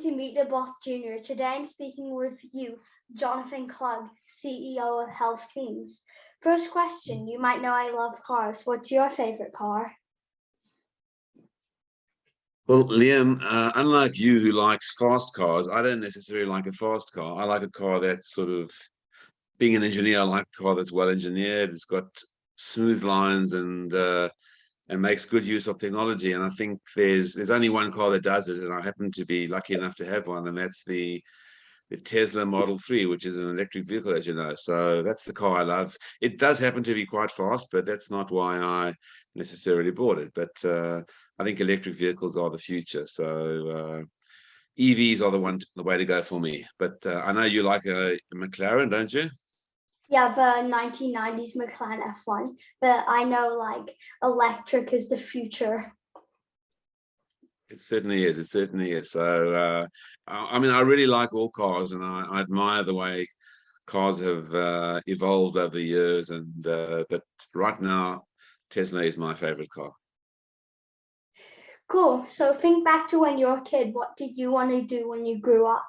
to Meet the Boss Junior. Today I'm speaking with you, Jonathan Klug, CEO of Health Teams. First question, you might know I love cars. What's your favorite car? Well, Liam, unlike you who likes fast cars, I don't necessarily like a fast car. I like a car that's sort of, being an engineer, I like a car that's well engineered. It's got smooth lines and makes good use of technology. And I think there's only one car that does it, and I happen to be lucky enough to have one, and that's the Tesla Model 3, which is an electric vehicle, as you know. So that's the car I love. It does happen to be quite fast, but that's not why I necessarily bought it. But I think electric vehicles are the future. So EVs are the way to go for me. But I know you like a McLaren, don't you? Yeah, the 1990s McLaren F1, but I know like electric is the future. It certainly is. It certainly is. So, I mean, I really like all cars, and I admire the way cars have evolved over the years. And but right now, Tesla is my favorite car. Cool. So think back to when you were a kid. What did you want to do when you grew up?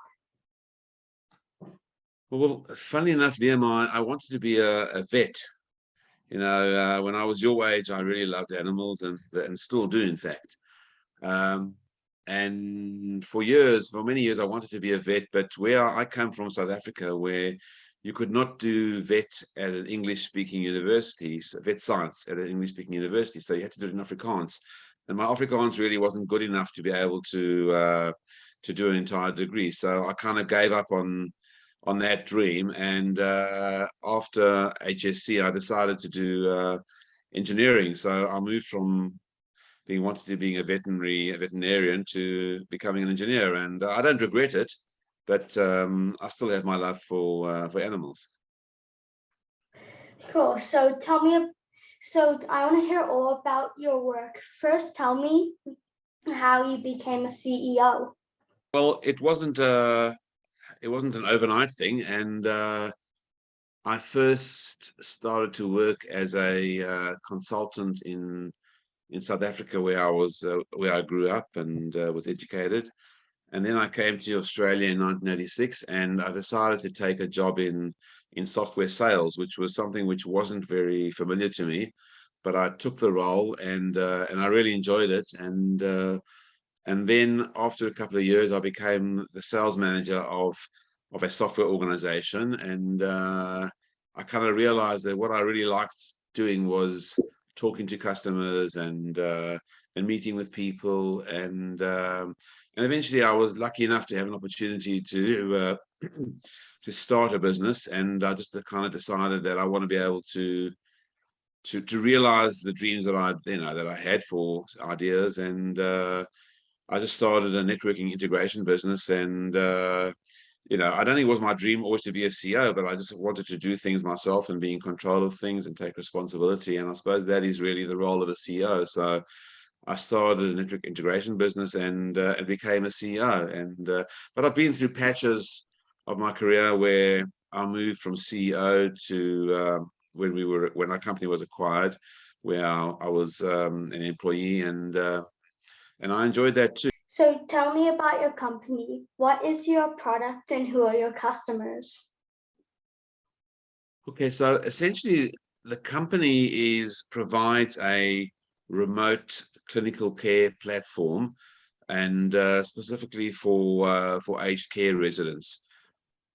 Well, funnily enough, Liam, I wanted to be a vet. You know, when I was your age, I really loved animals, and still do, in fact. Um, and for many years, I wanted to be a vet. But where I come from, South Africa, where you could not do vet at an English-speaking university, vet science at an English-speaking university, so you had to do it in Afrikaans. And my Afrikaans really wasn't good enough to be able to do an entire degree. So I kind of gave up on that dream. And after HSC, I decided to do engineering. So I moved from being a veterinarian to becoming an engineer, and I don't regret it, but I still have my love for animals. Cool. So I want to hear all about your work. First, tell me how you became a CEO. Well, it wasn't an overnight thing, and I first started to work as a consultant in South Africa, where I grew up and was educated. And then I came to Australia in 1986, and I decided to take a job in software sales, which was something which wasn't very familiar to me. But I took the role, and I really enjoyed it. And then after a couple of years, I became the sales manager of a software organization, and I kind of realized that what I really liked doing was talking to customers and meeting with people, and eventually I was lucky enough to have an opportunity to start a business. And I just kind of decided that I want to be able to realize the dreams that I had for ideas. And I just started a networking integration business. And I don't think it was my dream always to be a CEO, but I just wanted to do things myself and be in control of things and take responsibility. And I suppose that is really the role of a CEO. So I started a network integration business and became a CEO. But I've been through patches of my career where I moved from CEO to when our company was acquired, where I was an employee, and I enjoyed that too. So tell me about your company. What is your product and who are your customers? Okay, so essentially, the company provides a remote clinical care platform, and specifically for aged care residents.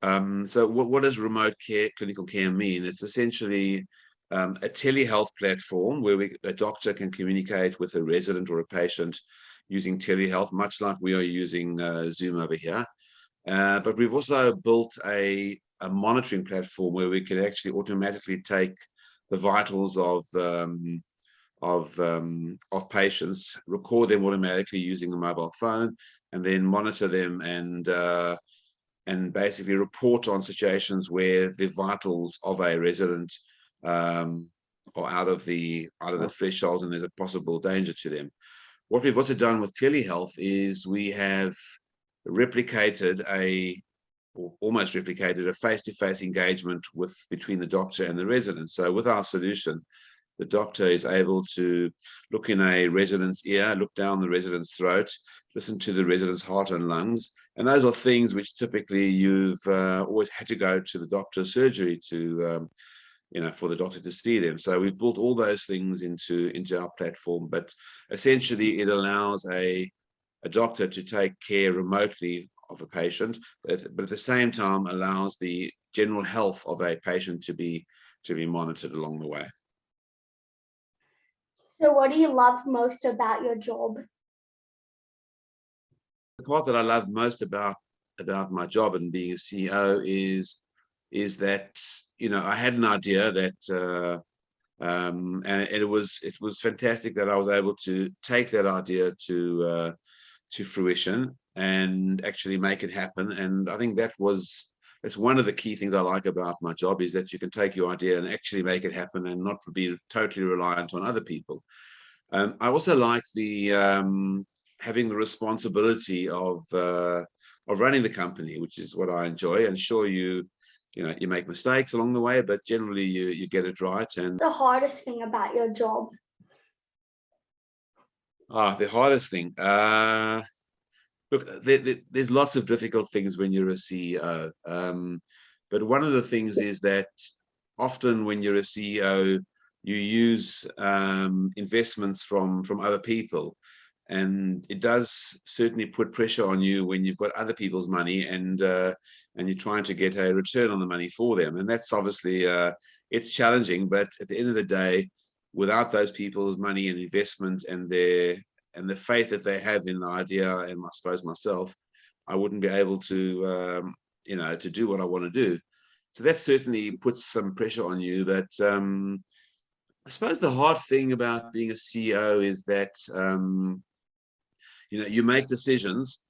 So what does remote care, clinical care mean? It's essentially a telehealth platform where a doctor can communicate with a resident or a patient using telehealth, much like we are using Zoom over here. But we've also built a monitoring platform where we can actually automatically take the vitals of patients, record them automatically using a mobile phone, and then monitor them and basically report on situations where the vitals of a resident are out of the thresholds and there's a possible danger to them. What we've also done with telehealth is we have almost replicated a face-to-face engagement between the doctor and the resident. So with our solution, the doctor is able to look in a resident's ear, look down the resident's throat, listen to the resident's heart and lungs. And those are things which typically you've always had to go to the doctor's surgery to, for the doctor to see them. So we've built all those things into our platform, but essentially it allows a doctor to take care remotely of a patient, but at the same time allows the general health of a patient to be monitored along the way. So what do you love most about your job? The part that I love most about my job and being a CEO is that I had an idea that and it was fantastic that I was able to take that idea to fruition and actually make it happen. And I think that's one of the key things I like about my job, is that you can take your idea and actually make it happen and not be totally reliant on other people. I also like the having the responsibility of running the company, which is what I enjoy. And sure, you make mistakes along the way, but generally you get it right. And The hardest thing about your job? the hardest thing. Look, there's lots of difficult things when you're a CEO. But one of the things is that often when you're a CEO, you use investments from other people. And it does certainly put pressure on you when you've got other people's money and you're trying to get a return on the money for them. And that's obviously, it's challenging, but at the end of the day, without those people's money and investment and the faith that they have in the idea, and I suppose myself, I wouldn't be able to, to do what I want to do. So that certainly puts some pressure on you. But I suppose the hard thing about being a CEO is that, you make decisions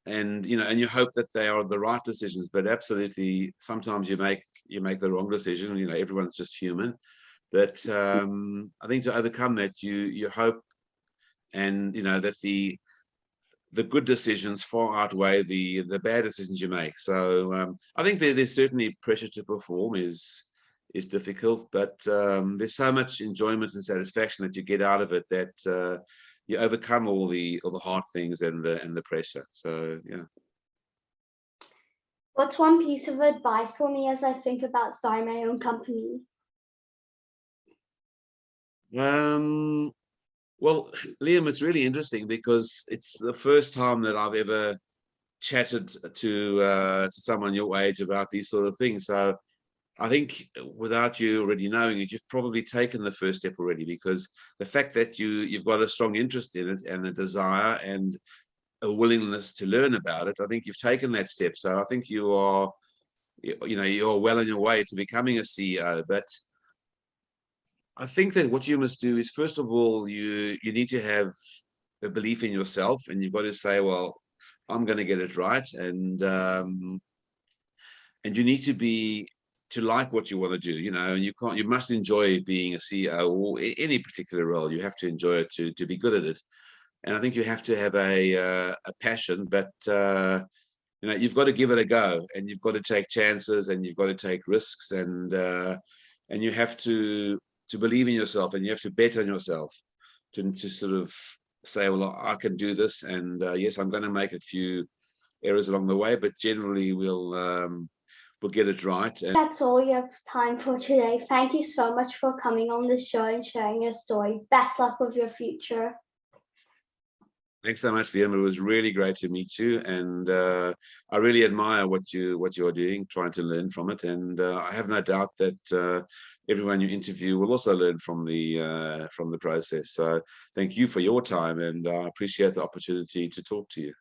and you hope that they are the right decisions, but absolutely sometimes you make the wrong decision. Everyone's just human. But I think to overcome that, you hope and that the good decisions far outweigh the bad decisions you make. So I think there's certainly pressure to perform is difficult, but there's so much enjoyment and satisfaction that you get out of it that you overcome all the hard things and the pressure. So yeah. What's one piece of advice for me as I think about starting my own company? Well, Liam, it's really interesting because it's the first time that I've ever chatted to someone your age about these sort of things. So I think without you already knowing it, you've probably taken the first step already, because the fact that you've got a strong interest in it and a desire and a willingness to learn about it, I think you've taken that step. So I think you're well on your way to becoming a CEO. But I think that what you must do is, first of all, you need to have a belief in yourself, and you've got to say, well, I'm going to get it right. And you need to like what you want to do, and you must enjoy being a CEO or any particular role. You have to enjoy it to be good at it. And I think you have to have a passion, but you've got to give it a go, and you've got to take chances, and you've got to take risks, and you have to believe in yourself, and you have to bet on yourself to sort of say, well, I can do this, and yes, I'm going to make a few errors along the way, but generally we'll get it right. And That's all you have time for today. Thank you so much for coming on the show and sharing your story. Best luck with your future. thanks so much, Liam. It was really great to meet you, and I really admire what you are doing, trying to learn from it. And I have no doubt that everyone you interview will also learn from the process. So thank you for your time, and I appreciate the opportunity to talk to you.